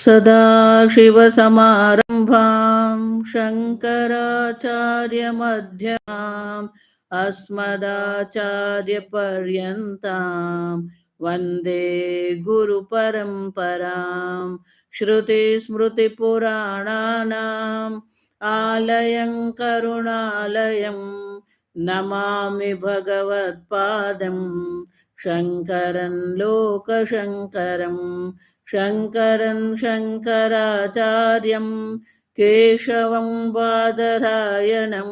सदाशिवसमारम्भां शङ्कराचार्यमध्यमाम् अस्मदाचार्यपर्यन्तां वन्दे गुरुपरम्परां। श्रुतिस्मृतिपुराणानाम् आलयं करुणालयं नमामि भगवत्पादं शङ्करं लोकशङ्करम्। शङ्करं शङ्कराचार्यं केशवं बादरायणं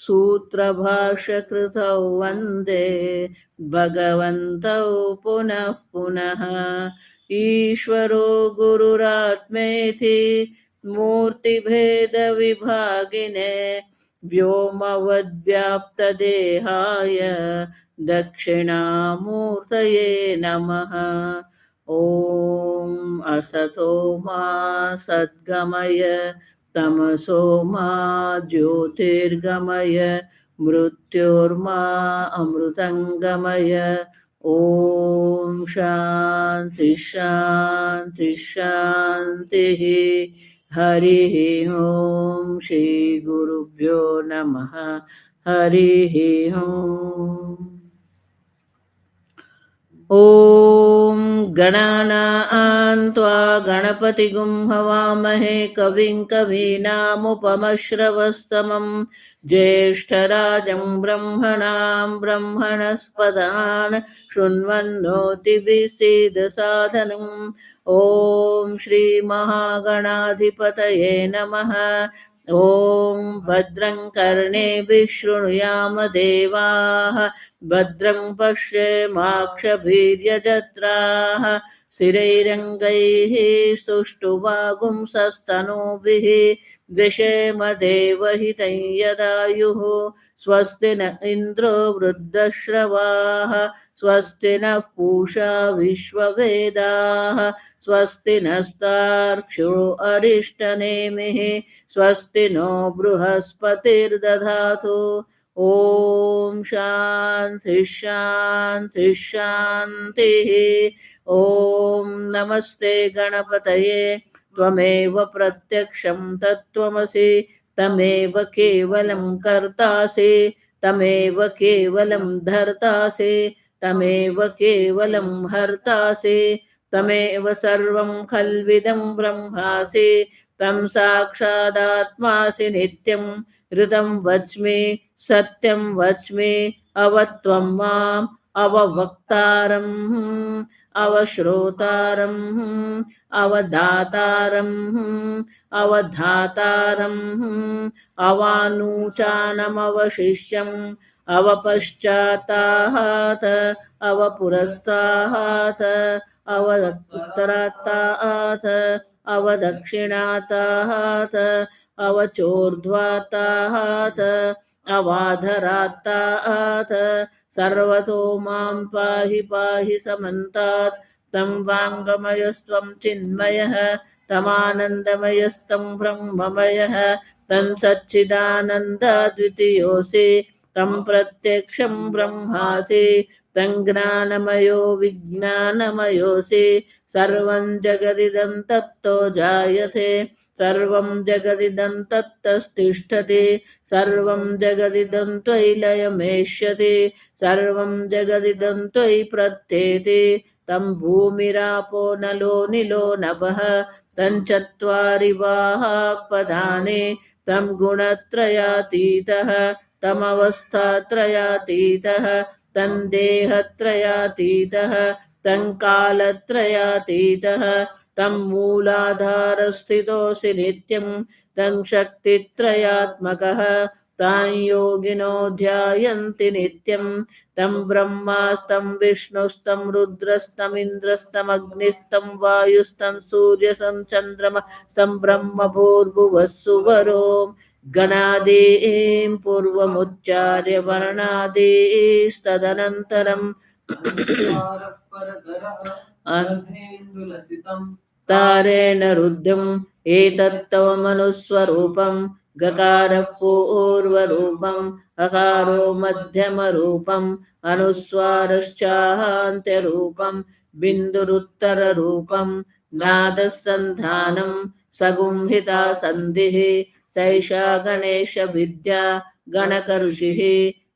सूत्रभाष्यकृतौ वन्दे भगवन्तौ पुनः पुनः। ईश्वरो गुरुरात्मेति मूर्तिभेदविभागिने व्योमवद्व्याप्तदेहाय दक्षिणामूर्तये नमः। ॐ असतो मा सद्गमय तमसो मा ज्योतिर्गमय मृत्योर्मा अमृतङ्गमय। ॐ शान्ति शान्ति शान्तिः। हरिः ॐ श्रीगुरुभ्यो नमः। हरिः ॐ। ॐ गणानां त्वा गणपतिगुं हवामहे कविं कवीनामुपमश्रवस्तमं ज्येष्ठराजं ब्रह्मणां ब्रह्मणस्पदान् शृण्वन्नोतिभिः ॐ श्रीमहागणाधिपतये नमः। ॐ भद्रं कर्णेभिः शृणुयाम देवाः भद्रं पश्येमाक्षभिर्यजत्राः स्थिरैरङ्गैः सुष्ठुवागुंसस्तनूभिः दृशेम देवहितं यदायुः। स्वस्ति न इन्द्रो वृद्धश्रवाः स्वस्ति नः पूषा विश्ववेदाः स्वस्ति नस्तार्क्ष्यो अरिष्टनेमिः स्वस्ति नो बृहस्पतिर्दधातु। ॐ शान्ति शान्ति शान्तिः। ॐ नमस्ते गणपतये त्वमेव प्रत्यक्षं तत्त्वमसि तमेव केवलं कर्तासि तमेव केवलं धर्तासि तमेव केवलं हर्तासि तमेव सर्वं खल्विदं ब्रह्मासि तं साक्षादात्मासि नित्यं ऋतं वच्मि सत्यं वच्मि अवत्वं माम् अववक्तारम् अवश्रोतारम् अवदातारम् अवधातारम् अवानूचानमवशिष्यम् अवपश्चात्तात् अवपुरस्तात् अवदुत्तरात्तात् अवदक्षिणात्तात् अवचोर्ध्वात्तात् अवाधरात्तात् सर्वतो मां पाहि पाहि समन्तात् तं वाङ्गमयस्त्वं चिन्मयः तमानन्दमयस्तं ब्रह्ममयः तं सच्चिदानन्दाद्वितीयोऽसि तं प्रत्यक्षं ब्रह्मासि तं ज्ञानमयो विज्ञानमयोऽसि सर्वं जगदिदं तत्तो जायते सर्वं जगदिदं तत्तस्तिष्ठति सर्वं जगदिदं त्वयि लयमेष्यति सर्वं जगदिदं त्वयि प्रत्येति तं भूमिरापो नलो निलो नभः तं चत्वारि वाहाः पदानि तं गुणत्रयातीतः तमवस्थात्रयातीतः तं देहत्रयातीतः तं कालत्रयातीतः तं मूलाधारस्थितोऽसि नित्यं तं शक्तित्रयात्मकः तां योगिनो ध्यायन्ति नित्यं तं ब्रह्मास्तं विष्णुस्तं रुद्रस्तमिन्द्रस्तमग्निस्तं वायुस्तं सूर्यस्तं चन्द्रमस्तं ब्रह्म भूर्भुवस्सुवरो गणादीं पूर्वमुच्चार्य वर्णादीस्तदनन्तरम् तारेण रुद्धम् एतत्तव मनुस्वरूपं गकारः पूर्वरूपम् अकारो मध्यमरूपम् अनुस्वारश्चान्त्यरूपम् बिन्दुरुत्तररूपम् नादसन्धानं सगुंहिता सन्धिः सैषा गणेशविद्या गणकऋषिः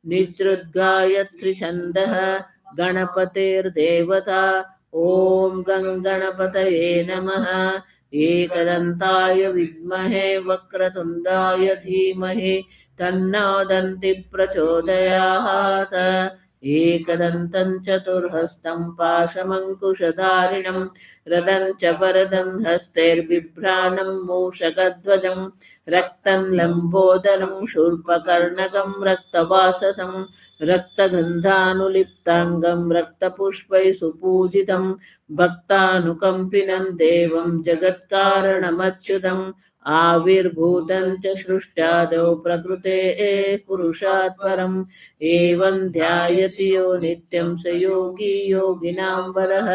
निजृद्गायत्रीछन्दः गणपतिर्देवता ॐ गणपतये नमः। एकदन्ताय विद्महे वक्रतुण्डाय धीमहि तन्नो दन्ति प्रचोदयात्। एकदन्तं चतुर्हस्तं पाशमङ्कुशधारिणं रदं च वरदं हस्तैर्बिभ्राणं मूषकध्वजं रक्तं लम्बोदरं शूर्पकर्णकं रक्तवाससं रक्तगन्धानुलिप्ताङ्गं रक्तपुष्पैः सुपूजितं भक्तानुकम्पिनं देवं जगत्कारणमच्युतम् आविर्भूतं च सृष्ट्यादौ प्रकृतेः पुरुषात् परम् एवं ध्यायति यो नित्यं स योगी योगिनां वरः।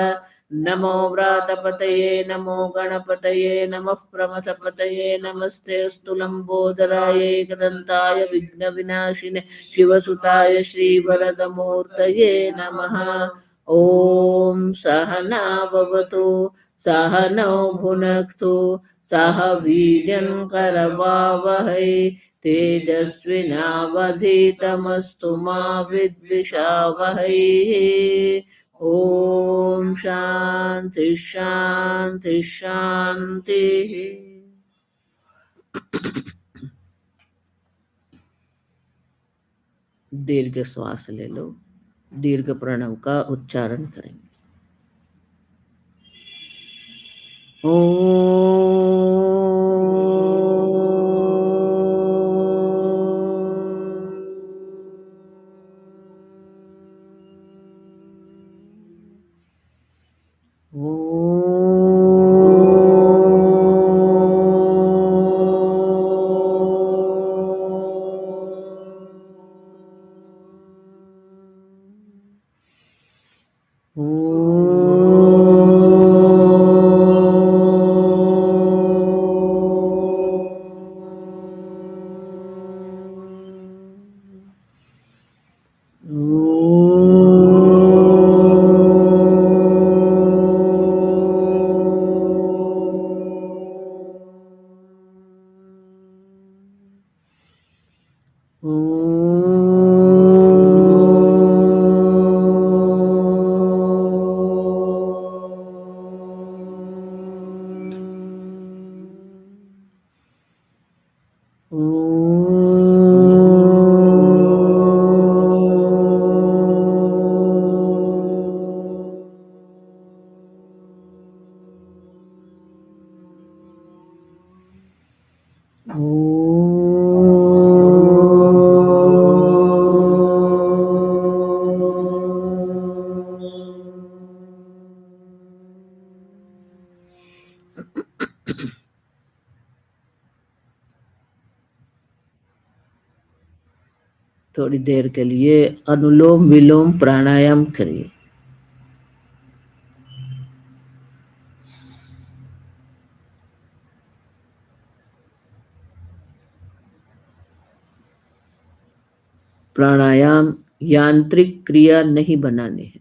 नमो व्रातपतये नमो गणपतये नमः प्रमथपतये नमस्तेऽस्तु लम्बोदराय एकदन्ताय विघ्नविनाशिने शिवसुताय श्रीवरदमूर्तये नमः। ॐ सहना भवतु सहनौ भुनक्तु सह वीर्यं करवावहै तेजस्विनावधीतमस्तु मा विद्विषावहै। ॐ शान्ति शान्ति शान्तिः। दीर्घ श्वास ले लो, दीर्घ प्रणव का उच्चारण करेंगे। थोड़ी देर के लिए अनुलोम विलोम प्राणायाम करिए। प्राणायाम यांत्रिक क्रिया नहीं बनानी है।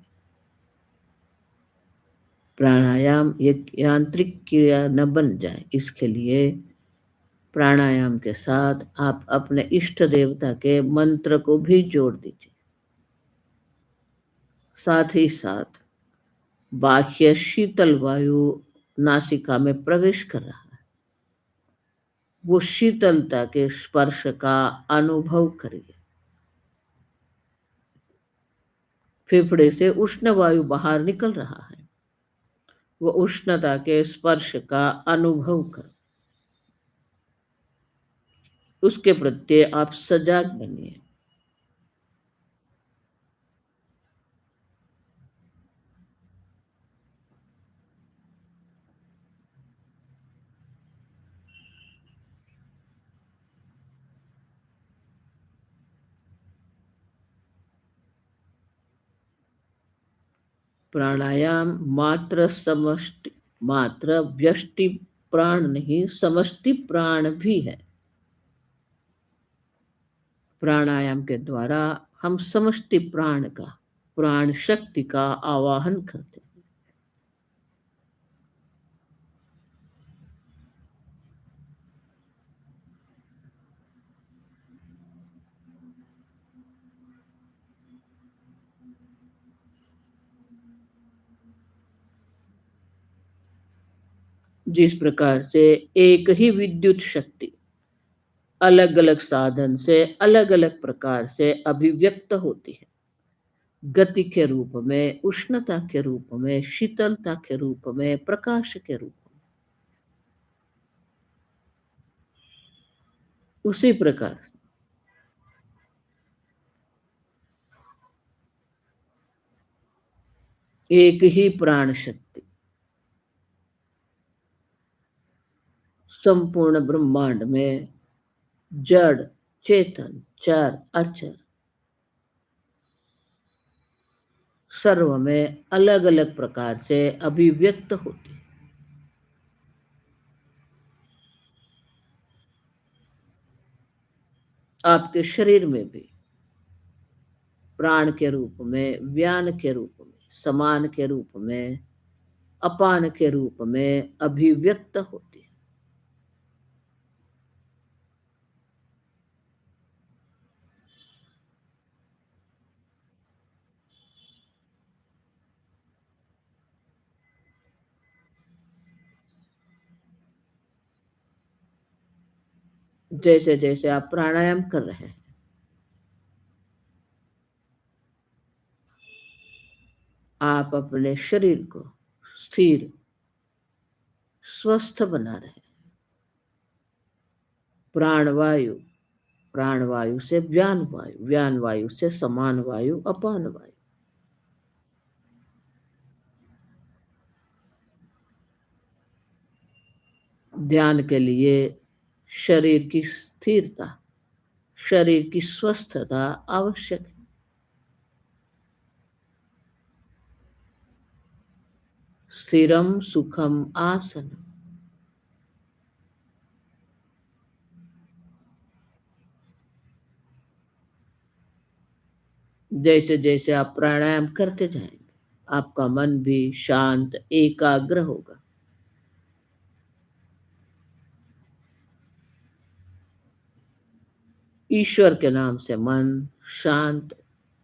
प्राणायाम एक यांत्रिक क्रिया न बन जाए, इसके लिए प्राणायाम के साथ आप अपने इष्ट देवता के मंत्र को भी जोड़ दीजिए। साथ ही साथ बाह्य शीतल वायु नासिका में प्रवेश कर रहा है, वो शीतलता के स्पर्श का अनुभव करिए। फेफड़े से उष्ण वायु बाहर निकल रहा है, वो उष्णता के स्पर्श का अनुभव कर, उसके प्रति आप सजग बनिए। प्राणायाम मात्र व्यष्टि प्राण नहीं, समष्टि प्राण भी है। प्राणायाम के द्वारा हम समष्टि प्राण का, प्राण शक्ति का आवाहन करते हैं। जिस प्रकार से एक ही विद्युत शक्ति अलग अलग साधन से अलग अलग प्रकार से अभिव्यक्त होती है, गति के रूप में, उष्णता के रूप में, शीतलता के रूप में, प्रकाश के रूप में, उसी प्रकार एक ही प्राण शक्ति संपूर्ण ब्रह्मांड में जड़, चेतन, चर, अचर सर्व में अलग अलग प्रकार से अभिव्यक्त होती है। आपके शरीर में भी प्राण के रूप में, व्यान के रूप में, समान के रूप में, अपान के रूप में अभिव्यक्त होती है। जैसे जैसे आप प्राणायाम कर रहे हैं, आप अपने शरीर को स्थिर, स्वस्थ बना रहे हैं। प्राणवायु, प्राणवायु से व्यान वायु, व्यान वायु से समान वायु, अपान वायु, ध्यान के लिए शरीर की स्थिरता, शरीर की स्वस्थता आवश्यक है। स्थिरम सुखम आसन, जैसे जैसे आप प्राणायाम करते जाएंगे, आपका मन भी शांत, एकाग्र होगा। ईश्वर के नाम से मन शांत,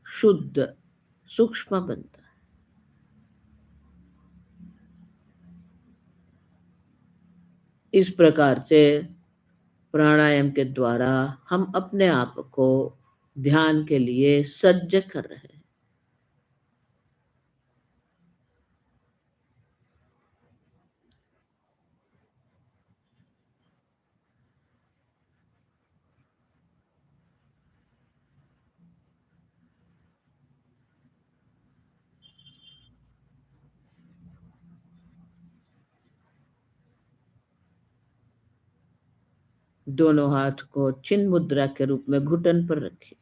शुद्ध, सूक्ष्म बनता है। इस प्रकार से प्राणायाम के द्वारा हम अपने आप को ध्यान के लिए सज्ज कर रहे हैं। दोनों हाथ को चिन्ह मुद्रा के रूप में घुटन पर रखें।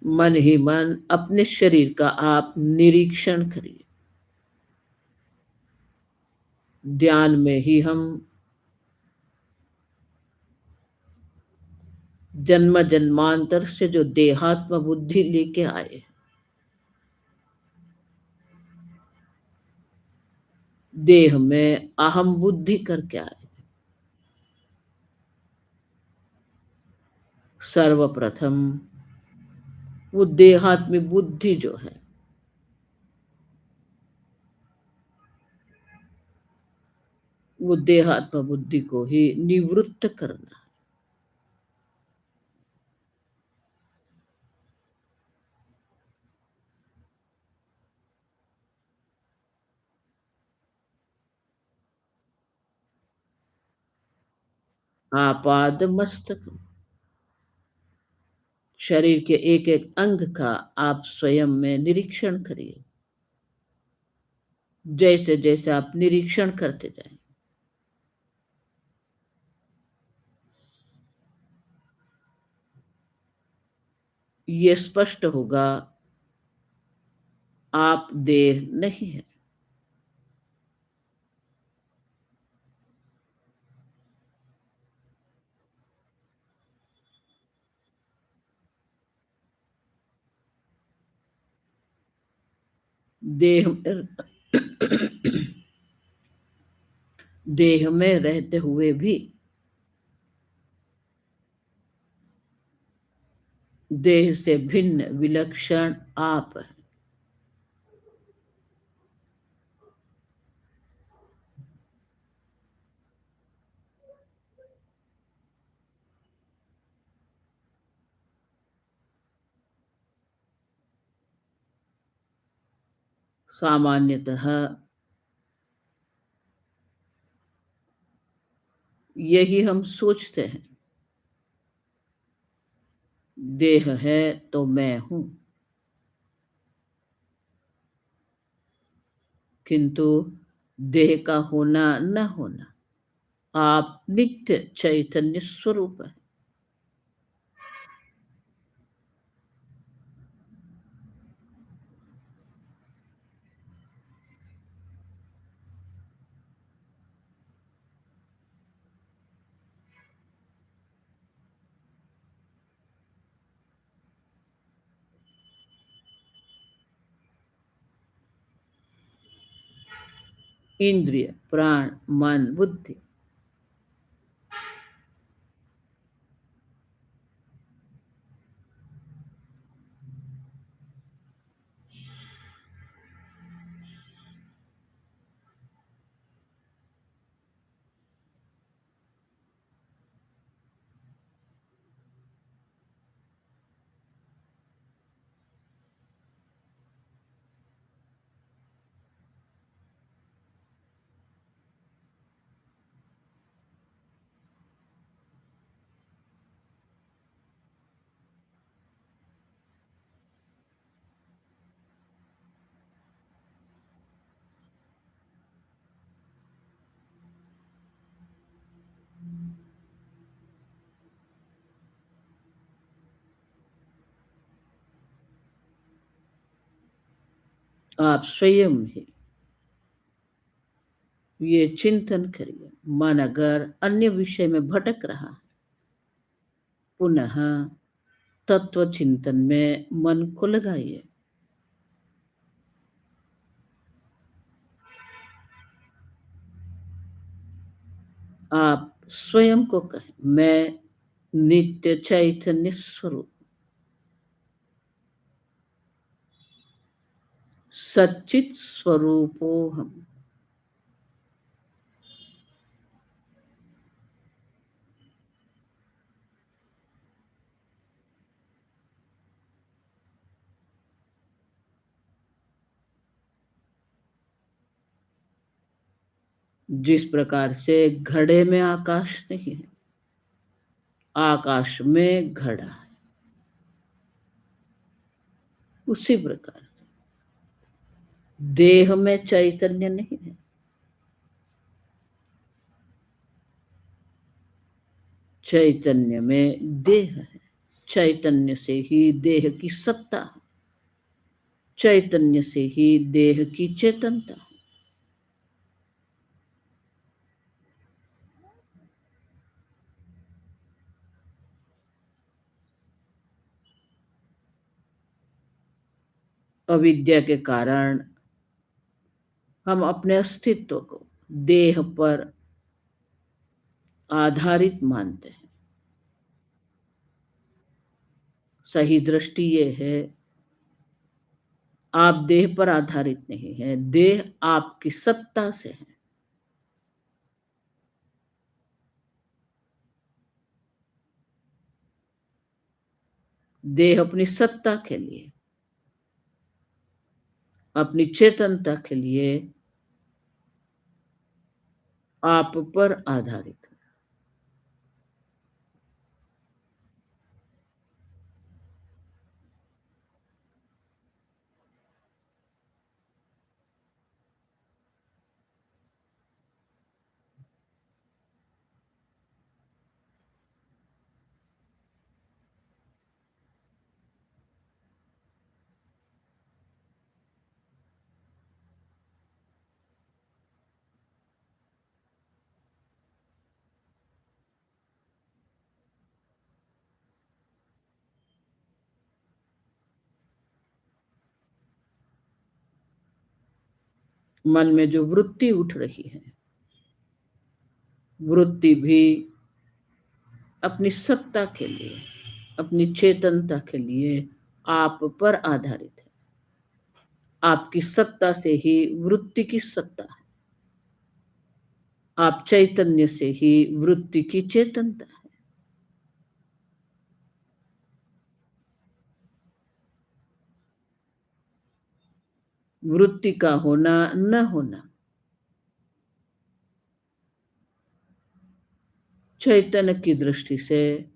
मन ही मन अपने शरीर का आप निरीक्षण करिए। ध्यान में ही हम जन्म जन्मांतर से जो देहात्म बुद्धि लेके आए, देह में अहम बुद्धि करके आए, सर्वप्रथम वो देहात्मी बुद्धि जो है, वो देहात्म बुद्धि को ही निवृत्त करना। आपाद मस्तक, शरीर के एक एक अंग का आप स्वयं में निरीक्षण करिए। जैसे जैसे आप निरीक्षण करते जाएं, ये स्पष्ट होगा आप देह नहीं है। देह में देह में रहते हुए भी देह से भिन्न विलक्षण आप है। सामान्यतः यही हम सोचते हैं, देह है तो मैं हूं, किंतु देह का होना न होना, आप नित्य चैतन्य स्वरूप है। इंद्रिय, प्राण, मन, बुद्धि, आप स्वयं ही ये चिंतन करिए। मन अगर अन्य विषय में भटक रहा, पुनः तत्व चिंतन में मन को लगाइए। आप स्वयं को कहें, मैं नित्य चैतन्य स्वरूप, सच्चित स्वरूपो हम। जिस प्रकार से घड़े में आकाश नहीं है, आकाश में घड़ा है, उसी प्रकार से देह में चैतन्य नहीं है, चैतन्य में देह है। चैतन्य से ही देह की सत्ता है, चैतन्य से ही देह की चेतनता है। अविद्या के कारण हम अपने अस्तित्व को देह पर आधारित मानते हैं। सही दृष्टि ये है, आप देह पर आधारित नहीं है, देह आपकी सत्ता से है। देह अपनी सत्ता के लिए, अपनी चेतनता के लिए आप पर आधारित है। मन में जो वृत्ति उठ रही है, वृत्ति भी अपनी सत्ता के लिए, अपनी चेतनता के लिए आप पर आधारित है। आपकी सत्ता से ही वृत्ति की सत्ता है। आप चैतन्य से ही वृत्ति की चेतनता है। वृत्ति का होना न होना चैतन्य की दृष्टि से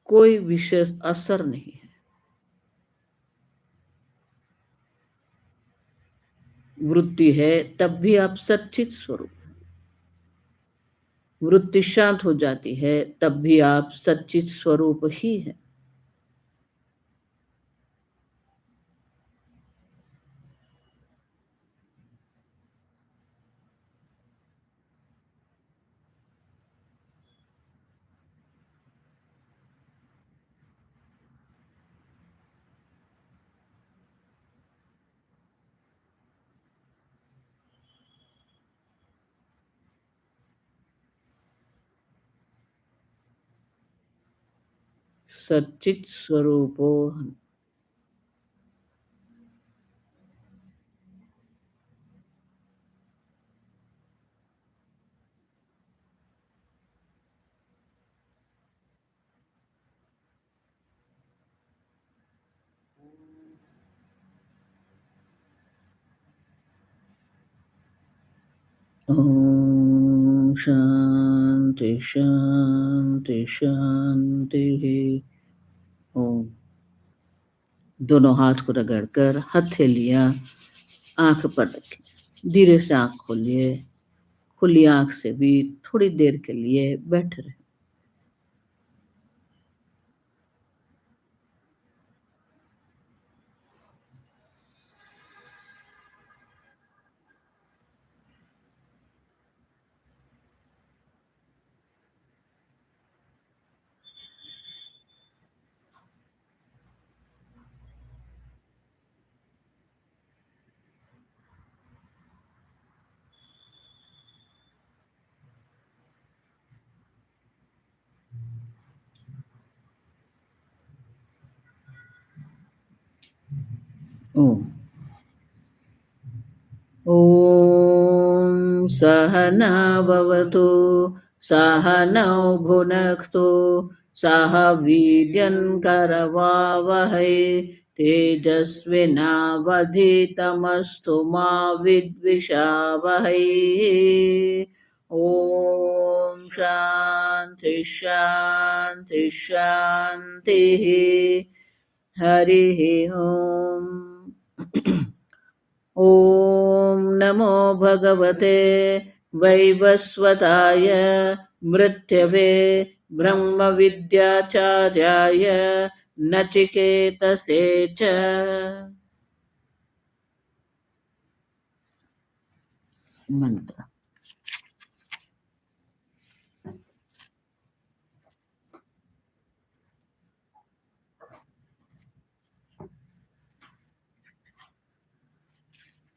कोई विशेष असर नहीं है। वृत्ति है तब भी आप सच्चित स्वरूप। वृत्ति शांत हो जाती है तब भी आप सच्चित स्वरूप ही है। सच्चित स्वरूपो हम। ओम शांति शांति शांति। ओम। दोनों हाथ को रगड़कर हथेलियां आंख पर रखें। धीरे से आंख खोलिए। खुली आंख से भी थोड़ी देर के लिए बैठे रहे। ओम। ॐ सहना भवतु सहनौ भुनक्तु सह वीर्यं करवावहै तेजस्विनावधीतमस्तु मा विद्विषावहै। ॐ शान्ति शान्ति शान्तिः। हरिः ओम्। ॐ नमो भगवते वैवस्वताय मृत्यवे ब्रह्मविद्याचार्याय नचिकेतसे च। मंत्र।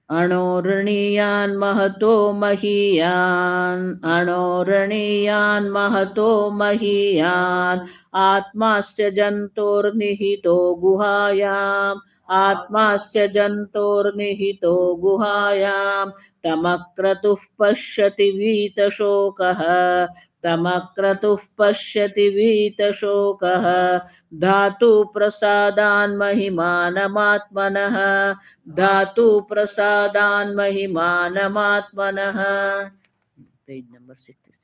अणोरणीयान् महतो महीयान् अणोरणीयान् महतो महीयान् आत्मास्य जन्तोर्निहितो गुहायाम् आत्मास्य जन्तोर्निहितो गुहायाम् तमक्रतुः पश्यति वीतशोकः तमक्रतुः पश्यति वीतशोकः धातु प्रसादान् महिमानमात्मनः धातु प्रसादान् महिमानमात्मनः। Page number 66।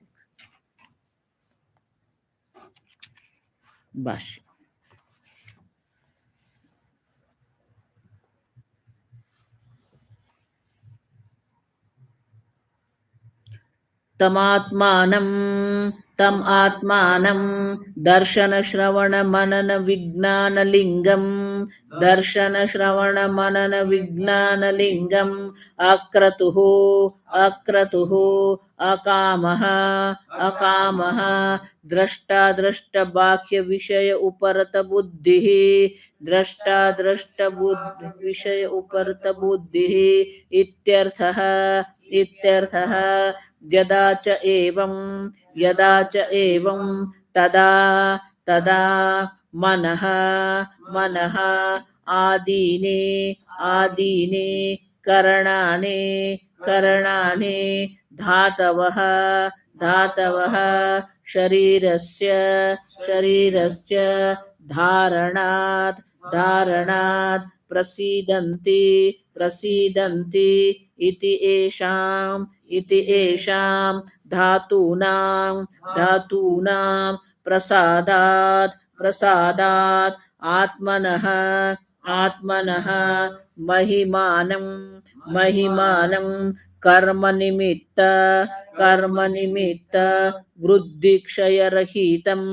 भाष्य। तमात्मानं तम आत्मानं दर्शन श्रवण मनन विज्ञान लिंगम दर्शन श्रवण मनन विज्ञान लिंगम अक्रतुः अक्रतुः अकामः अकामः द्रष्टा दृष्ट बाह्य विषय उपरत बुद्धिः द्रष्टा दृष्ट विषय उपरत बुद्धिः इत्यर्थः इत्यर्थः यदा च एवं तदा तदा मनः मनः आदीने आदीने करणाने करणाने धातवः धातवः शरीरस्य शरीरस्य धारणात् धारणात् प्रसीदन्ति प्रसीदन्ति इति एषां धातूनां धातूनां प्रसादात् प्रसादात् आत्मनः आत्मनः महिमानं महिमानं कर्मनिमित्त कर्मनिमित्त वृद्धिक्षयरहितं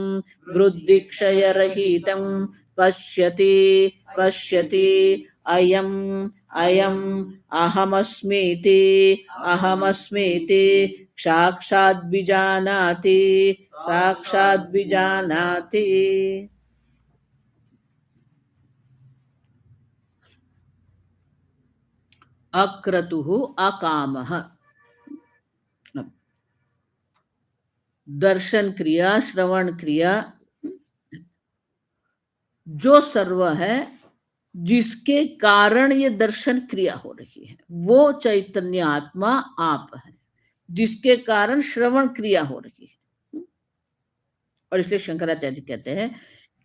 वृद्धिक्षयरहितं पश्यति पश्यति अयम् अयम् अहमस्मीति अहमस्मीति साक्षाद्विजानाति साक्षाद्विजानाति। अक्रतुः अकामः। दर्शन क्रिया श्रवण क्रिया जो सर्व है जिसके कारण ये दर्शन क्रिया हो रही है वो चैतन्य आत्मा आप है, जिसके कारण श्रवण क्रिया हो रही है। और इसलिए शंकराचार्य कहते हैं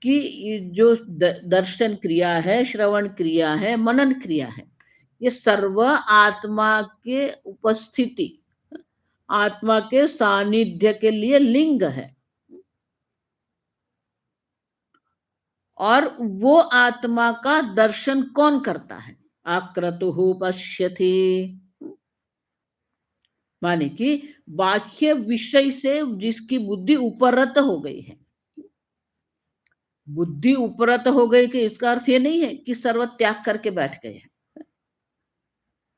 कि जो दर्शन क्रिया है, श्रवण क्रिया है, मनन क्रिया है, ये सर्व आत्मा के उपस्थिति, आत्मा के सानिध्य के लिए लिंग है। और वो आत्मा का दर्शन कौन करता है? आक्रतुः पश्यति, माने कि बाह्य विषय से जिसकी बुद्धि उपरत हो गई है। बुद्धि उपरत हो गई कि इसका अर्थ ये नहीं है कि सर्व त्याग करके बैठ गए हैं।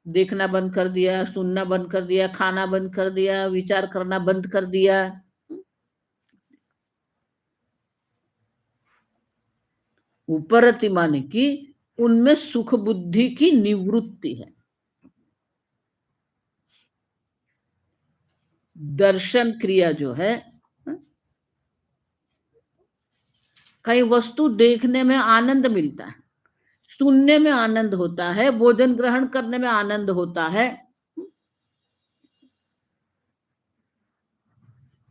देखना बंद कर दिया, सुनना बंद कर दिया, खाना बंद कर दिया, विचार करना बंद कर दिया। उपरति माने कि उनमें सुख बुद्धि की निवृत्ति है। दर्शन क्रिया जो है, कई वस्तु देखने में आनंद मिलता है, सुनने में आनंद होता है, भोजन ग्रहण करने में आनंद होता है।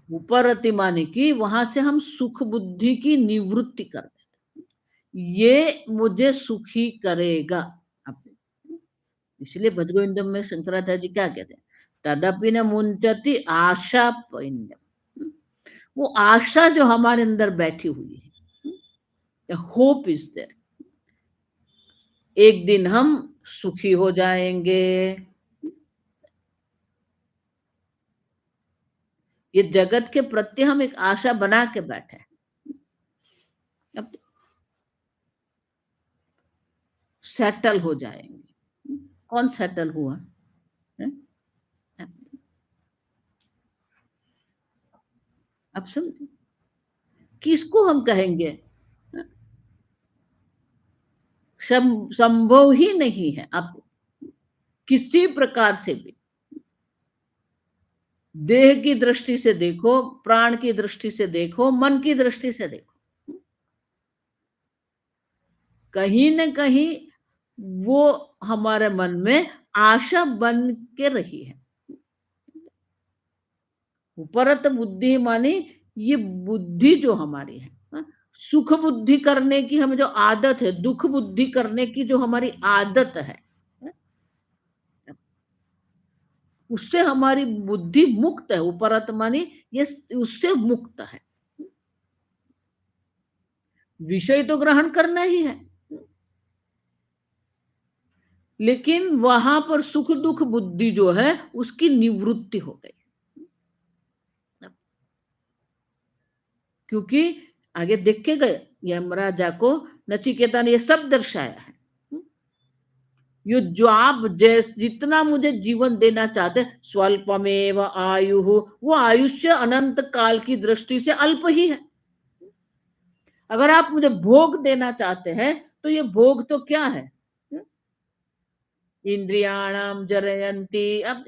उपरति माने कि वहां से हम सुख बुद्धि की निवृत्ति कर देते, ये मुझे सुखी करेगा। इसलिए भजगोविंदम में शंकराचार्य जी क्या कहते हैं? तदपि न मुंचति आशा पैन्यम। वो आशा जो हमारे अंदर बैठी हुई है, होप इज देयर, एक दिन हम सुखी हो जाएंगे। ये जगत के प्रति हम एक आशा बना के बैठे हैं। अब सेटल हो जाएंगे। कौन सेटल हुआ है? अब समझे किसको हम कहेंगे? संभव ही नहीं है। आप किसी प्रकार से भी देह की दृष्टि से देखो, प्राण की दृष्टि से देखो, मन की दृष्टि से देखो, कहीं न कहीं वो हमारे मन में आशा बन के रही है। उपरत बुद्धि मानी ये बुद्धि जो हमारी है, सुख बुद्धि करने की हमें जो आदत है, दुख बुद्धि करने की जो हमारी आदत है, उससे हमारी बुद्धि मुक्त है। उपरत मानी ये उससे मुक्त है। विषय तो ग्रहण करना ही है, लेकिन वहां पर सुख दुख बुद्धि जो है उसकी निवृत्ति हो गई, क्योंकि आगे देख के गए यमराजा को नचिकेता ने ये सब दर्शाया है। यो जो आप जितना मुझे जीवन देना चाहते हैं, स्वल्पमेव आयु, वो आयुष्य अनंत काल की दृष्टि से अल्प ही है। अगर आप मुझे भोग देना चाहते हैं तो ये भोग तो क्या है? इंद्रियाणाम जरयंती, अब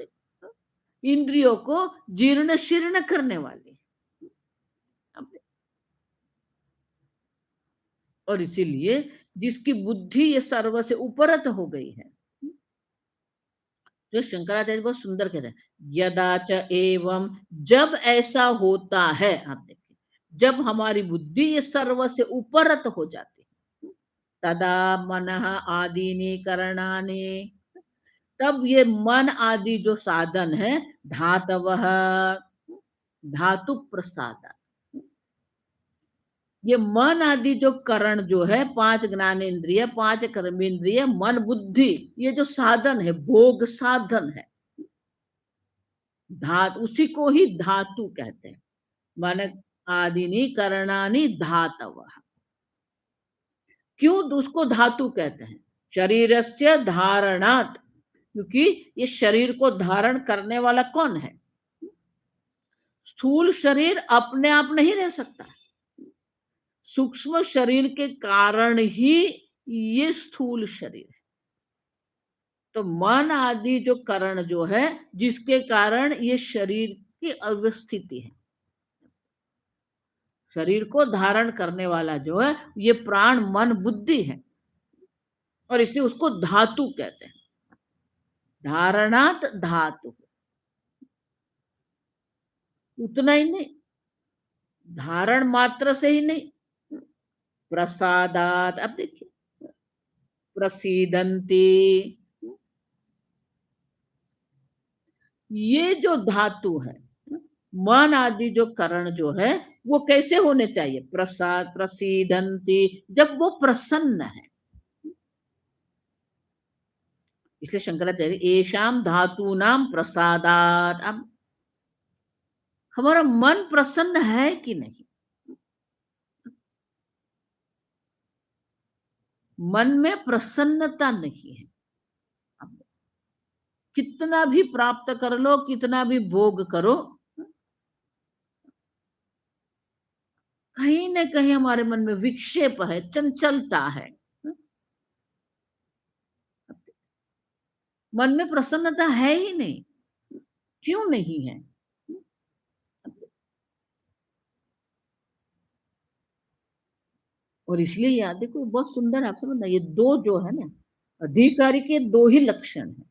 इंद्रियों को जीर्ण शीर्ण करने वाली। अब और इसीलिए जिसकी बुद्धि ये सर्व से उपरत हो गई है, जो शंकराचार्य बहुत सुंदर कहते हैं, यदा च एवं, जब ऐसा होता है, आप देखिए, जब हमारी बुद्धि ये सर्व से उपरत हो जाती है, तदा मनः आदीनि करणानि, तब ये मन आदि जो साधन है, धातवः, धातु प्रसाद, ये मन आदि जो करण जो है, पांच ज्ञानेन्द्रिय, पांच कर्मेंद्रिय, मन बुद्धि, ये जो साधन है, भोग साधन है, धातु, उसी को ही धातु कहते हैं। मन आदिनी करणानि धातव, क्यों उसको धातु कहते हैं? शरीरस्य धारणात्, क्योंकि ये शरीर को धारण करने वाला कौन है? स्थूल शरीर अपने आप नहीं रह सकता, सूक्ष्म शरीर के कारण ही ये स्थूल शरीर है। तो मन आदि जो करण जो है, जिसके कारण ये शरीर की अवस्थिति है, शरीर को धारण करने वाला जो है, ये प्राण मन बुद्धि है, और इसलिए उसको धातु कहते हैं। धारणात धातु, उतना ही नहीं, धारण मात्र से ही नहीं, प्रसादात, अब देखिए, प्रसीदंती, ये जो धातु है, मन आदि जो करण जो है, वो कैसे होने चाहिए? प्रसाद प्रसीदंती, जब वो प्रसन्न है। इसलिए शंकराचार्य एशाम धातु नाम प्रसादात, अब हमारा मन प्रसन्न है कि नहीं? मन में प्रसन्नता नहीं है। अब कितना भी प्राप्त कर लो, कितना भी भोग करो, कहीं न कहीं हमारे मन में विक्षेप है, चंचलता है। मन में प्रसन्नता है ही नहीं। क्यों नहीं है? और इसलिए याद देखो, बहुत सुंदर, आप समझना, ये दो जो है ना, अधिकारी के दो ही लक्षण है।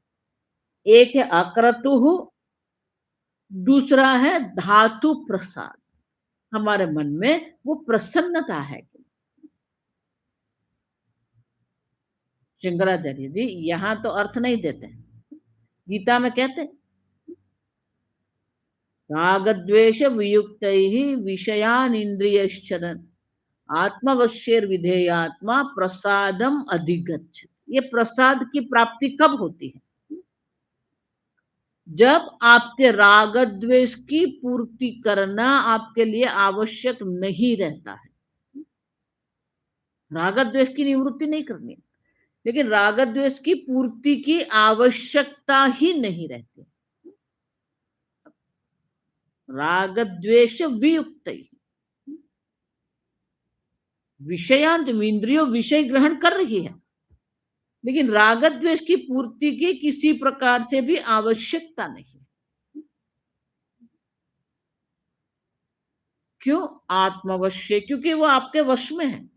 एक है अक्रतुः, दूसरा है धातु प्रसाद। हमारे मन में वो प्रसन्नता है। शंकराचार्य जी यहाँ तो अर्थ नहीं देते हैं, गीता में कहते हैं, राग द्वेष वियुक्त ही विषयान इंद्रियश्चरन् आत्मवश्येर विधेयात्मा प्रसादम अधिगच्छ। ये प्रसाद की प्राप्ति कब होती है? जब आपके राग द्वेष की पूर्ति करना आपके लिए आवश्यक नहीं रहता है। राग द्वेष की निवृत्ति नहीं करनी, लेकिन राग द्वेष की पूर्ति की आवश्यकता ही नहीं रहती। राग द्वेष वियुक्त, विषयांत, इंद्रियों विषय ग्रहण कर रही है, लेकिन राग द्वेष की पूर्ति की किसी प्रकार से भी आवश्यकता नहीं। क्यों? आत्मवश्य, क्योंकि वो आपके वश में है।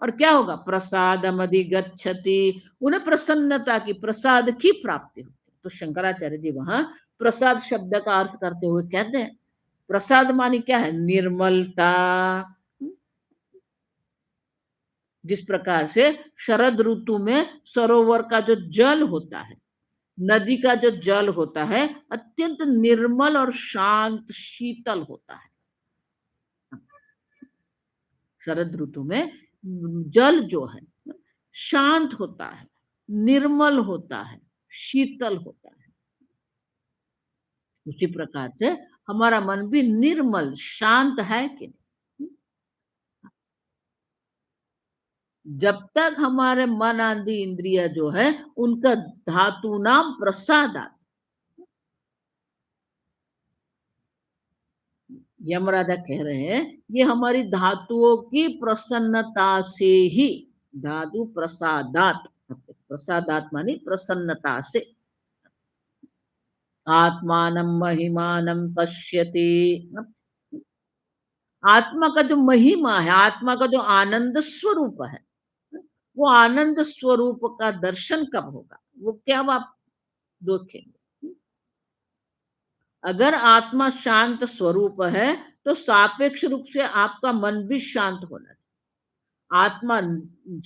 और क्या होगा? प्रसादम अधिगच्छति, उन्हें प्रसन्नता की, प्रसाद की प्राप्ति होती है। तो शंकराचार्य जी वहां प्रसाद शब्द का अर्थ करते हुए कहते हैं, प्रसाद मानी क्या है? निर्मलता। जिस प्रकार से शरद ऋतु में सरोवर का जो जल होता है, नदी का जो जल होता है, अत्यंत निर्मल और शांत शीतल होता है। शरद ऋतु में जल जो है शांत होता है, निर्मल होता है, शीतल होता है। उसी प्रकार से हमारा मन भी निर्मल शांत है कि नहीं? जब तक हमारे मन आदि इंद्रिय जो है उनका धातु नाम प्रसाद। यमराजा कह रहे हैं ये हमारी धातुओं की प्रसन्नता से ही, धातु प्रसादात, प्रसादात मानी प्रसन्नता से, आत्मानं महिमानं पश्यति। आत्मा का जो महिमा है, आत्मा का जो आनंद स्वरूप है, वो आनंद स्वरूप का दर्शन कब होगा? वो क्या आप देखेंगे? अगर आत्मा शांत स्वरूप है तो सापेक्ष रूप से आपका मन भी शांत होना चाहिए। आत्मा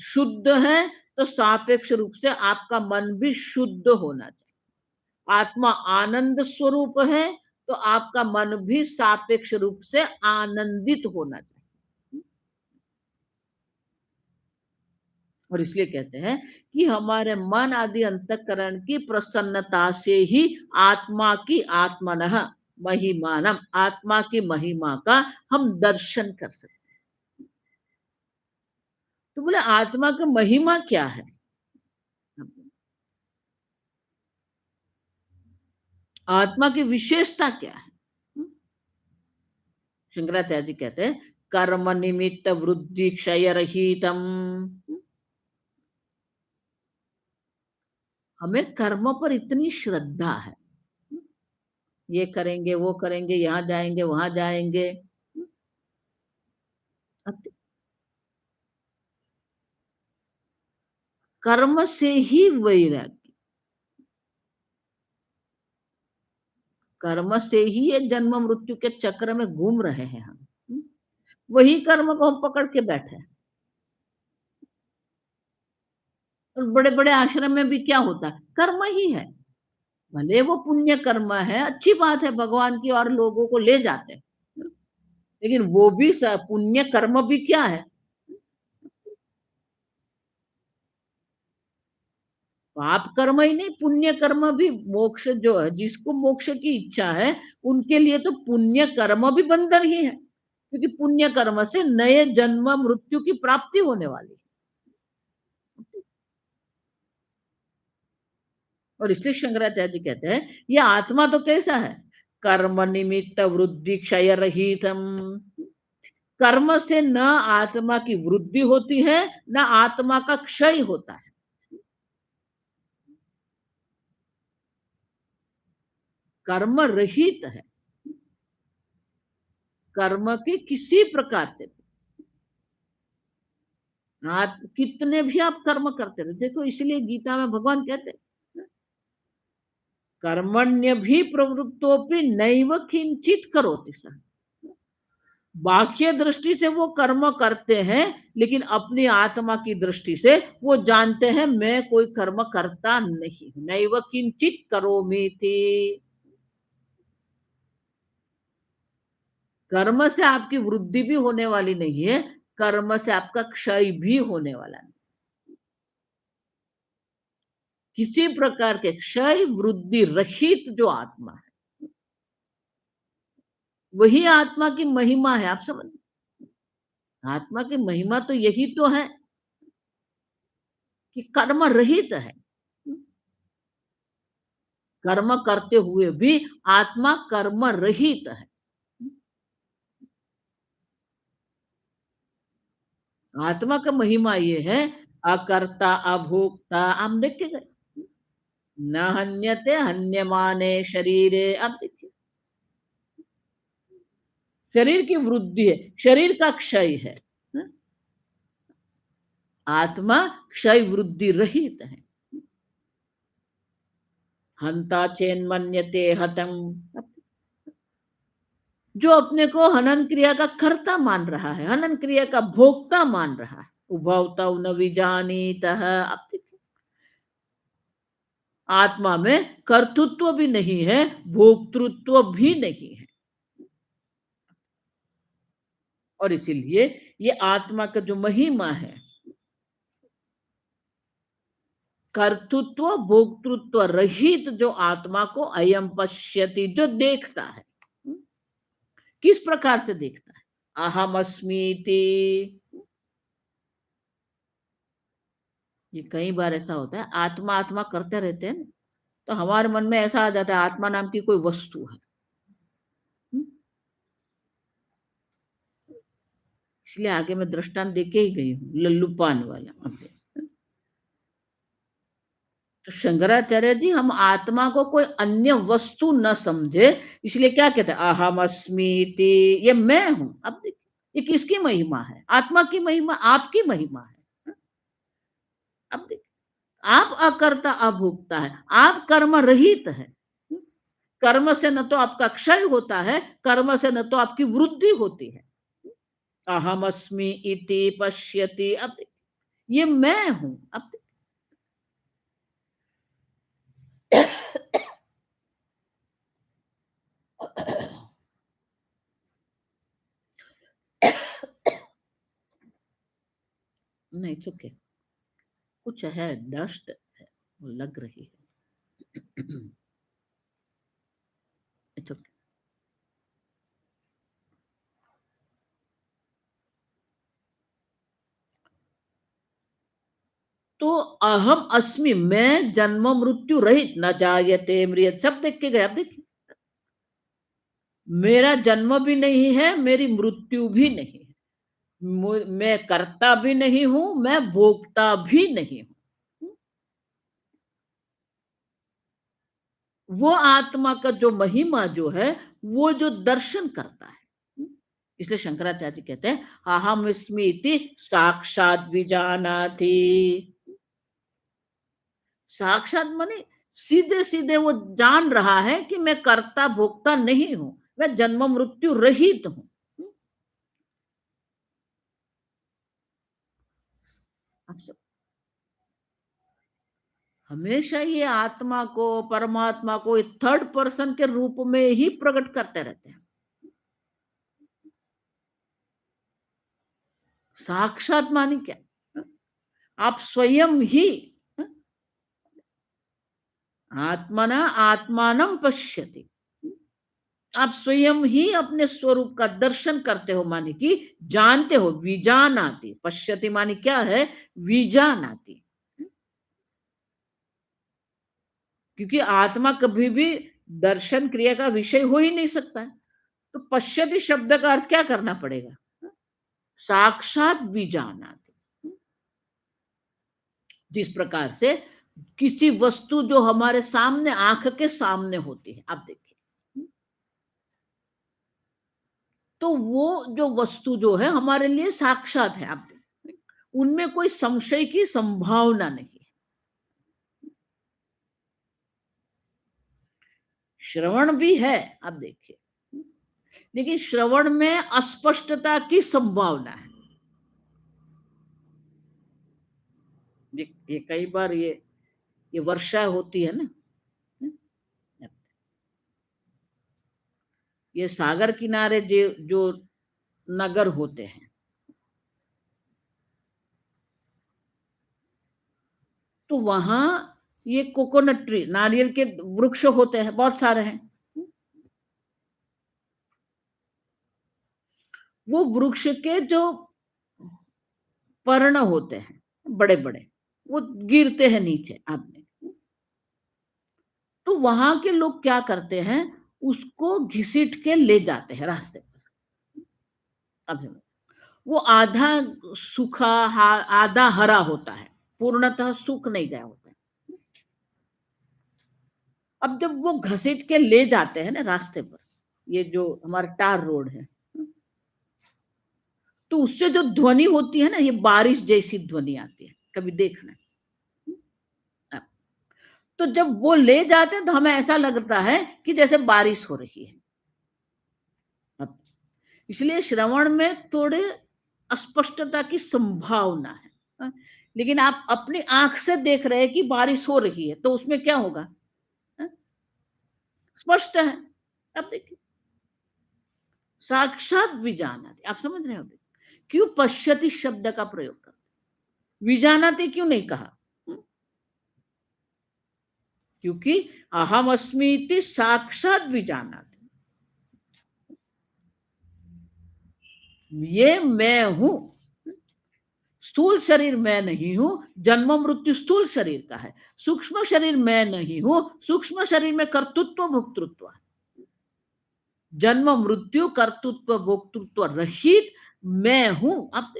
शुद्ध है तो सापेक्ष रूप से आपका मन भी शुद्ध होना चाहिए। आत्मा आनंद स्वरूप है तो आपका मन भी सापेक्ष रूप से आनंदित होना चाहिए। और इसलिए कहते हैं कि हमारे मन आदि अंतःकरण की प्रसन्नता से ही आत्मा की आत्मनः महिमानम, आत्मा की महिमा का हम दर्शन कर सकते हैं। तो बोले आत्मा की महिमा क्या है? आत्मा की विशेषता क्या है? शंकराचार्य जी कहते हैं कर्म निमित्त वृद्धि क्षय रहितम। हमें कर्म पर इतनी श्रद्धा है, ये करेंगे वो करेंगे, यहाँ जाएंगे वहां जाएंगे। अब कर्म से ही वैराग्य, कर्म से ही ये जन्म मृत्यु के चक्र में घूम रहे हैं हम। वही कर्म को हम पकड़ के बैठे हैं। और बड़े बड़े आश्रम में भी क्या होता है? कर्म ही है। भले वो पुण्य कर्म है, अच्छी बात है, भगवान की और लोगों को ले जाते हैं, लेकिन वो भी पुण्य कर्म भी क्या है? पाप कर्म ही नहीं, पुण्य कर्म भी। मोक्ष जो है, जिसको मोक्ष की इच्छा है उनके लिए तो पुण्य कर्म भी बंधन ही है, क्योंकि पुण्य कर्म से नए जन्म मृत्यु की प्राप्ति होने वाली है। और इसलिए शंकराचार्य जी कहते हैं ये आत्मा तो कैसा है? कर्म निमित्त वृद्धि क्षय रहितम। कर्म से न आत्मा की वृद्धि होती है, न आत्मा का क्षय होता है। कर्म रहित है, कर्म के किसी प्रकार से। आप कितने भी आप कर्म करते रहे, देखो इसलिए गीता में भगवान कहते हैं कर्मण्य भी प्रवृत्तोपि नैव किंचित करोति सः। बाह्य दृष्टि से वो कर्म करते हैं, लेकिन अपनी आत्मा की दृष्टि से वो जानते हैं मैं कोई कर्म करता नहीं, नैव किंचित करोमि थी। कर्म से आपकी वृद्धि भी होने वाली नहीं है, कर्म से आपका क्षय भी होने वाला नहीं। किसी प्रकार के क्षय वृद्धि रहित जो आत्मा है, वही आत्मा की महिमा है। आप समझ, आत्मा की महिमा तो यही तो है कि कर्म रहित है। कर्म करते हुए भी आत्मा कर्म रहित है। आत्मा का महिमा ये है अकर्ता अभोक्ता। हम देख के गए न हन्यते हन्यमाने शरीरे। अब देखिए शरीर की वृद्धि है, शरीर का क्षय है। आत्मा क्षय वृद्धि रहित है। हंता चेन मन्यते हतम। जो अपने को हनन क्रिया का कर्ता मान रहा है, हनन क्रिया का भोक्ता मान रहा है, उभवता न विजानीतः। अब देखिए आत्मा में कर्तृत्व भी नहीं है, भोक्तृत्व भी नहीं है। और इसीलिए ये आत्मा का जो महिमा है, कर्तृत्व भोक्तृत्व रहित जो आत्मा को अयम पश्यति, जो देखता है। किस प्रकार से देखता है? अहम अस्मीति। ये कई बार ऐसा होता है, आत्मा आत्मा करते रहते हैं ना, तो हमारे मन में ऐसा आ जाता है आत्मा नाम की कोई वस्तु है। हुँ? इसलिए आगे मैं दृष्टांत देके ही गई हूँ, लल्लू पान वाला। तो शंकराचार्य जी हम आत्मा को कोई अन्य वस्तु न समझे, इसलिए क्या कहते हैं अहम अस्मि इति, ये मैं हूं। अब देखिए ये किसकी महिमा है? आत्मा की महिमा, आपकी महिमा है। अब देखिए आप अकर्ता अभोक्ता है, आप कर्म रहित है। कर्म से न तो आपका क्षय होता है, कर्म से न तो आपकी वृद्धि होती है। अहम अस्मि इति पश्यति, अब ये मैं हूं। अब नहीं चुके, कुछ है, डस्ट है, वो लग रही है। It's okay. तो अहम अस्मि, मैं जन्म मृत्यु रहित, न जायते म्रियत, सब देख के गए। अब देखिए मेरा जन्म भी नहीं है, मेरी मृत्यु भी नहीं है, मैं करता भी नहीं हूं, मैं भोगता भी नहीं हूं। वो आत्मा का जो महिमा जो है, वो जो दर्शन करता है। इसलिए शंकराचार्य जी कहते हैं अहम अस्मि इति साक्षात विजानाति। साक्षात माने सीधे सीधे वो जान रहा है कि मैं कर्ता भोक्ता नहीं हूं, मैं जन्म मृत्यु रहित हूं। आप सब हमेशा ये आत्मा को परमात्मा को थर्ड पर्सन के रूप में ही प्रकट करते रहते हैं। साक्षात मानी क्या? आप स्वयं ही आत्मना आत्मानम पश्यति, आप स्वयं ही अपने स्वरूप का दर्शन करते हो, माने कि जानते हो, विजानाति। पश्यति माने क्या है? विजानाति। क्योंकि आत्मा कभी भी दर्शन क्रिया का विषय हो ही नहीं सकता है, तो पश्यति शब्द का अर्थ क्या करना पड़ेगा? साक्षात विजानाति। जिस प्रकार से किसी वस्तु जो हमारे सामने, आंख के सामने होती है, आप देखिए, तो वो जो वस्तु जो है हमारे लिए साक्षात है। आप देखिए उनमें कोई संशय की संभावना नहीं है। श्रवण भी है, आप देखिए, लेकिन श्रवण में अस्पष्टता की संभावना है। ये कई बार ये वर्षा होती है ना, ये सागर किनारे जो जो नगर होते हैं, तो वहां ये कोकोनट ट्री, नारियल के वृक्ष होते हैं, बहुत सारे हैं। वो वृक्ष के जो पर्ण होते हैं बड़े बड़े, वो गिरते हैं नीचे आपने, तो वहां के लोग क्या करते हैं, उसको घिसीट के ले जाते हैं रास्ते पर। अब सुनो, वो आधा सूखा आधा हरा होता है, पूर्णतः सूख नहीं गया होता है। अब जब वो घसीट के ले जाते हैं ना रास्ते पर, ये जो हमारा टार रोड है, तो उससे जो ध्वनि होती है ना, ये बारिश जैसी ध्वनि आती है, कभी देखना। तो जब वो ले जाते हैं तो हमें ऐसा लगता है कि जैसे बारिश हो रही है। अब इसलिए श्रवण में थोड़े अस्पष्टता की संभावना है, हाँ? लेकिन आप अपनी आंख से देख रहे हैं कि बारिश हो रही है, तो उसमें क्या होगा? हाँ? स्पष्ट है। अब देखिए साक्षात विजानाति, आप समझ रहे हो? क्यों पश्यति शब्द का प्रयोग कर, विजानाति क्यों नहीं कहा? क्योंकि अहम अस्मि इति साक्षात विजानाति, ये मैं हूं। स्थूल शरीर मैं नहीं हूं, जन्म मृत्यु स्थूल शरीर का है। सूक्ष्म शरीर मैं नहीं हूं, सूक्ष्म शरीर में कर्तृत्व भोक्तृत्व है। जन्म मृत्यु कर्तृत्व भोक्तृत्व रहित मैं हूं। अब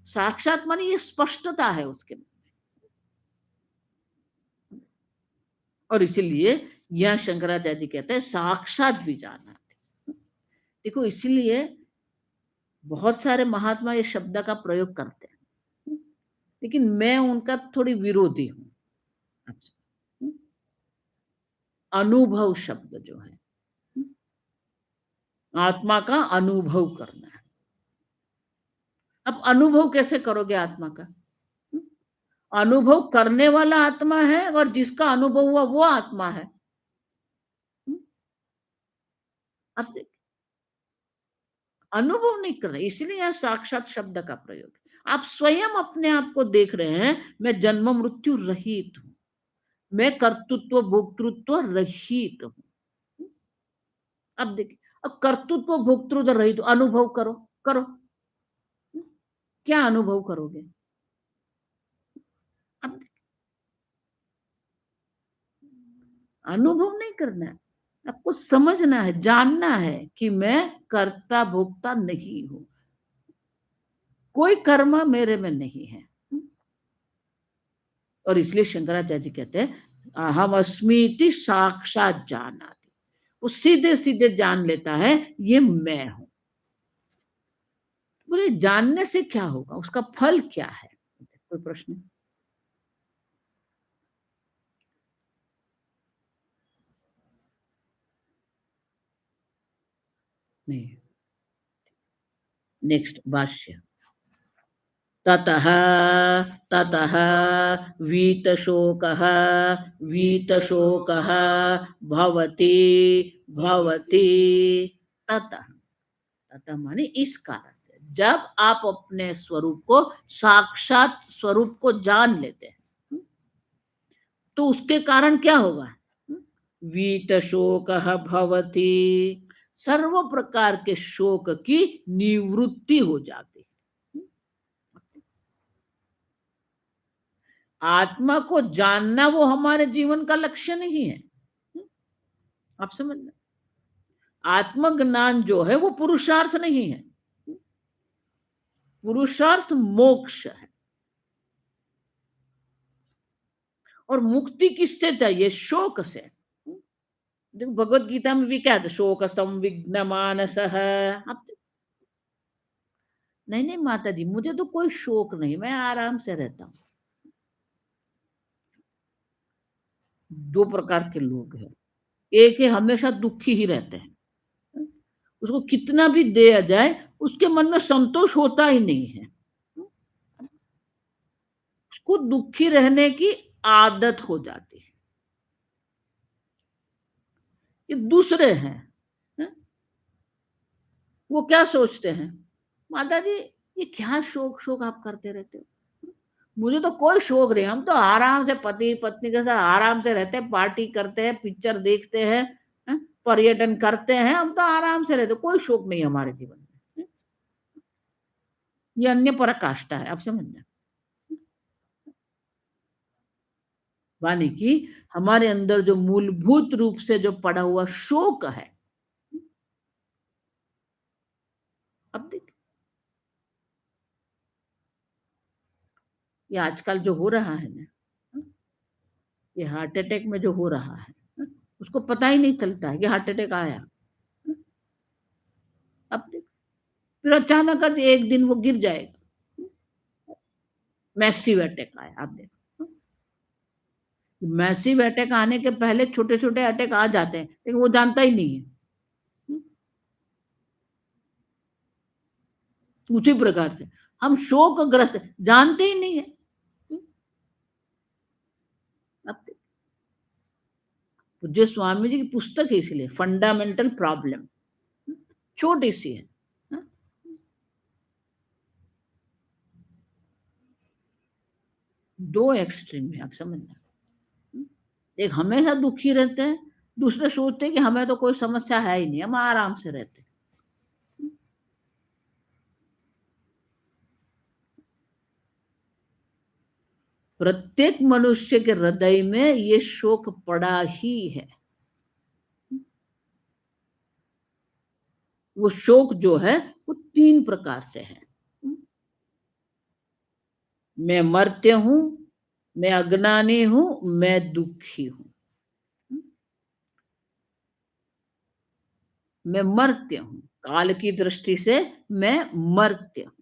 साक्षात माने ये स्पष्टता है उसके में। और इसीलिए यह शंकराचार्य जी कहते हैं साक्षात भी जाना। देखो इसीलिए बहुत सारे महात्मा ये शब्द का प्रयोग करते हैं, लेकिन मैं उनका थोड़ी विरोधी हूं। अनुभव शब्द जो है, आत्मा का अनुभव करना है। अब अनुभव कैसे करोगे आत्मा का? अनुभव करने वाला आत्मा है और जिसका अनुभव हुआ वो आत्मा है। अब अनुभव नहीं कर रहे, इसलिए यह साक्षात शब्द का प्रयोग है। आप स्वयं अपने आप को देख रहे हैं, मैं जन्म मृत्यु रहित हूं, मैं कर्तृत्व भोक्तृत्व रहित हूं। अब देखिए, अब कर्तृत्व भोक्तृत्व रहित अनुभव करो, करो। क्या अनुभव करोगे? अब अनुभव नहीं करना है, आपको समझना है, जानना है कि मैं कर्ता भोक्ता नहीं हूं, कोई कर्म मेरे में नहीं है। और इसलिए शंकराचार्य जी कहते हैं अहम अस्मीति साक्षात जानाति। वो सीधे सीधे जान लेता है ये मैं हूं। बोले जानने से क्या होगा, उसका फल क्या है? कोई प्रश्न? नहीं। नेक्स्ट भाष्य। ततः ततः वीतशोकः वीतशोकः भवति भवति। ततः, ततः माने इस कारण से, जब आप अपने स्वरूप को, साक्षात स्वरूप को जान लेते हैं, तो उसके कारण क्या होगा? वीत शोक भवति, सर्व प्रकार के शोक की निवृत्ति हो जाती है। आत्मा को जानना वो हमारे जीवन का लक्ष्य नहीं है। आप समझना, आत्मज्ञान जो है वो पुरुषार्थ नहीं है, पुरुषार्थ मोक्ष है। और मुक्ति किससे चाहिए? शोक से। देखो भगवत गीता में भी क्या है, शोक संविघ्न मानस है। नहीं नहीं माता जी, मुझे तो कोई शोक नहीं, मैं आराम से रहता हूं। दो प्रकार के लोग हैं, एक है हमेशा दुखी ही रहते हैं, उसको कितना भी दिया जाए उसके मन में संतोष होता ही नहीं है, उसको दुखी रहने की आदत हो जाती है। ये दूसरे हैं, वो क्या सोचते हैं, माता जी ये क्या शोक शोक आप करते रहते हो, मुझे तो कोई शौक नहीं, हम तो आराम से पति पत्नी के साथ आराम से रहते हैं, पार्टी करते हैं, पिक्चर देखते हैं, पर्यटन करते हैं, हम तो आराम से रहते, कोई शौक नहीं हमारे जीवन में। ये अन्य पराकाष्ठा है, आप समझना। वानी कि हमारे अंदर जो मूलभूत रूप से जो पड़ा हुआ शोक है, अब देख ये आजकल जो हो रहा है ना, ये हार्ट अटैक में जो हो रहा है, उसको पता ही नहीं चलता है कि हार्ट अटैक आया। अब देख, फिर अचानक एक दिन वो गिर जाएगा, मैसिव अटैक आया। आप देखो, मैसिव अटैक आने के पहले छोटे छोटे अटैक आ जाते हैं, लेकिन वो जानता ही नहीं है। उसी प्रकार से हम शोकग्रस्त जानते ही नहीं है। पूज्य स्वामी जी की पुस्तक है, इसलिए फंडामेंटल प्रॉब्लम, छोटी सी है। दो एक्सट्रीम है, आप समझना। एक हमेशा दुखी रहते हैं, दूसरे सोचते हैं कि हमें तो कोई समस्या है ही नहीं, हम आराम से रहते हैं। प्रत्येक मनुष्य के हृदय में ये शोक पड़ा ही है। वो शोक जो है वो 3 प्रकार से है। मैं मर्त्य हूँ, मैं अज्ञानी हूँ, मैं दुखी हूँ। मैं मर्त्य हूँ, काल की दृष्टि से मैं मर्त्य हूँ।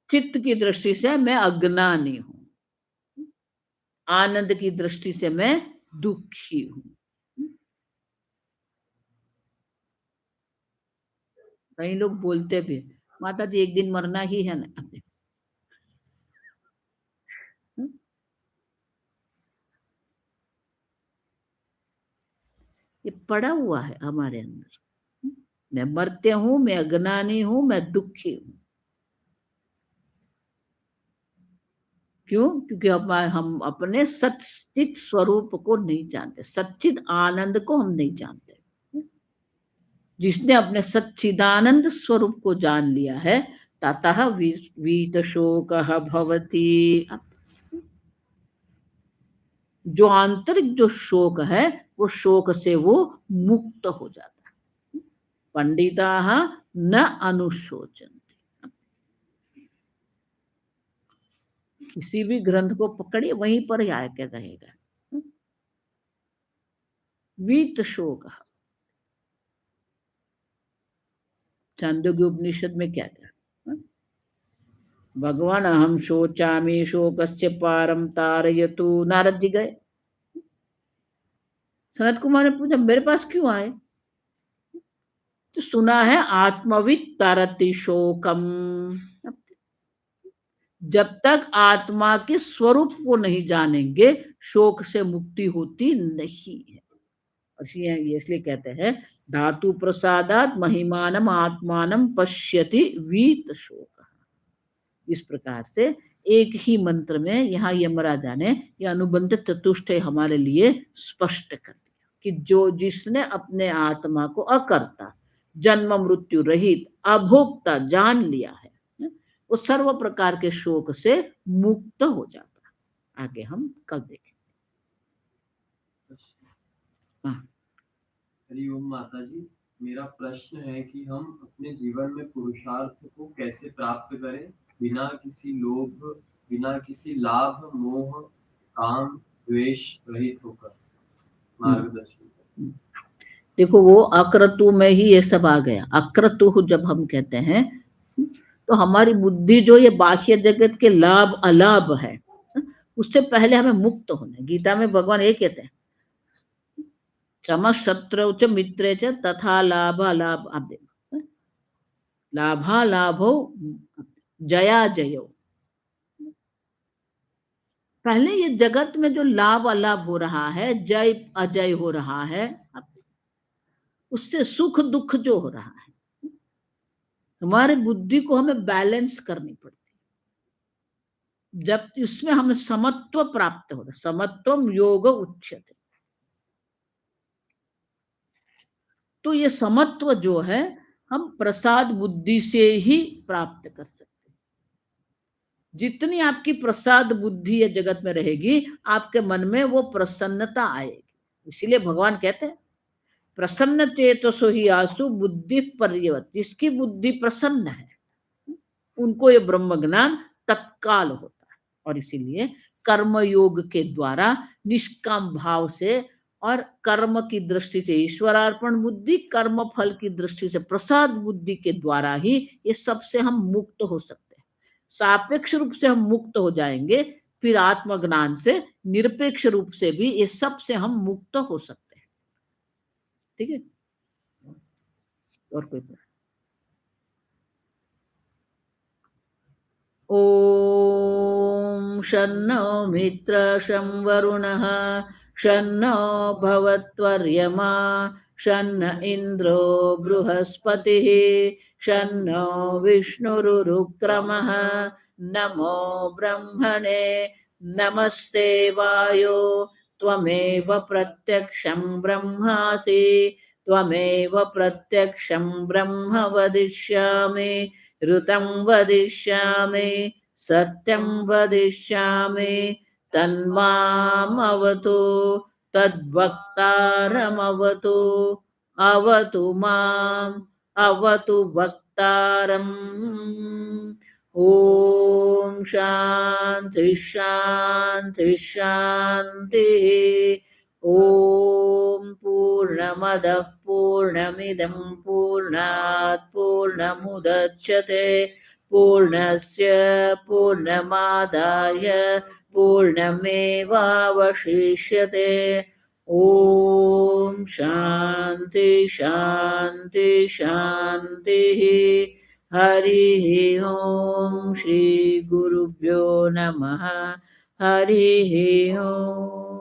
चित्त की दृष्टि से मैं अज्ञानी हूँ। आनंद की दृष्टि से मैं दुखी हूँ। कई लोग बोलते भी, माता जी एक दिन मरना ही है ना। ये पड़ा हुआ है हमारे अंदर। मैं मर्त्य हूँ, मैं अज्ञानी हूँ, मैं दुखी हूँ। क्यों? क्योंकि हम अपने सच्चित स्वरूप को नहीं जानते, सच्चित आनंद को हम नहीं जानते। जिसने अपने सच्चिदानंद स्वरूप को जान लिया है, ततः वीत शोक भवति। जो आंतरिक जो शोक है, वो शोक से वो मुक्त हो जाता है। पंडिताः न अनुशोचन्ति। किसी भी ग्रंथ को पकड़िए, वहीं पर ही आके रहेगा वीत शोक। छांदोग्य उपनिषद में क्या था? भगवान अहम शोचामि शोकस्य पारम तारयतु। नारद जी गए, सनत कुमार ने पूछा मेरे पास क्यों आए? तो सुना है आत्मविद तरति शोकम। जब तक आत्मा के स्वरूप को नहीं जानेंगे, शोक से मुक्ति होती नहीं है। इसलिए कहते हैं धातु प्रसादात महिमानम आत्मानम पश्यति वीत शोक। इस प्रकार से एक ही मंत्र में यहाँ यमराजा ने यह अनुबंध चतुष्टय हमारे लिए स्पष्ट कर दिया कि जो जिसने अपने आत्मा को अकर्ता, जन्म मृत्यु रहित, अभोक्ता जान लिया है, वो सर्व प्रकार के शोक से मुक्त हो जाता है। आगे हम कल देखें। हाँ। हरि ओम माता जी, मेरा प्रश्न है कि हम अपने जीवन में पुरुषार्थ को कैसे प्राप्त करें बिना किसी लोभ, बिना किसी लाभ, मोह, काम, द्वेष रहित होकर। मार्गदर्शन। देखो वो अक्रतु में ही ये सब आ गया। अक्रतु जब हम कहते हैं तो हमारी बुद्धि जो ये बाह्य जगत के लाभ अलाभ है, उससे पहले हमें मुक्त होना है। गीता में भगवान ये कहते हैं समशत्रौ च मित्रे च तथा लाभ अलाभ। आप देखो लाभा लाभो जया जयो। पहले ये जगत में जो लाभ अलाभ हो रहा है, जय अजय हो रहा है, उससे सुख दुख जो हो रहा है, हमारे बुद्धि को हमें बैलेंस करनी पड़ती है। जब इसमें हमें समत्व प्राप्त होता, समत्वम योग उच्यते। तो ये समत्व जो है हम प्रसाद बुद्धि से ही प्राप्त कर सकते हैं। जितनी आपकी प्रसाद बुद्धि ये जगत में रहेगी, आपके मन में वो प्रसन्नता आएगी। इसीलिए भगवान कहते हैं प्रसन्न चेतसो ही आसु बुद्धि पर्यवत। जिसकी बुद्धि प्रसन्न है उनको ये ब्रह्म ज्ञान तत्काल होता है। और इसीलिए कर्म योग के द्वारा निष्काम भाव से और कर्म की दृष्टि से ईश्वरार्पण बुद्धि, कर्म फल की दृष्टि से प्रसाद बुद्धि के द्वारा ही ये सबसे हम मुक्त हो सकते हैं। सापेक्ष रूप से हम मुक्त हो जाएंगे, फिर आत्मज्ञान से निरपेक्ष रूप से भी ये सब से हम मुक्त हो सकते हैं। ठीक है, और कोई प्रश्न? ॐ शन्नो मित्र शं वरुणः शन्नो भवत्वर्यमा शन्न इन्द्रो बृहस्पतिः शन्नो विष्णुरुक्रमः नमो ब्रह्मणे नमस्ते वायो त्वमेव प्रत्यक्षं ब्रह्मासि त्वमेव प्रत्यक्षं ब्रह्म वदिष्यामि ऋतं वदिष्यामि सत्यं वदिष्यामि तन्मामवतु तद्वक्तारमवतु अवतु माम् अवतु वक्तारम्। ॐ शान्ति शान्ति शान्तिः। ॐ पूर्णमदः पूर्णमिदं पूर्णात् पूर्णमुदच्यते पूर्णस्य पूर्णमादाय पूर्णमेवावशिष्यते। ॐ शान्ति शान्ति शान्तिः। हरिः ॐ श्री गुरुभ्यो नमः। हरिः ॐ।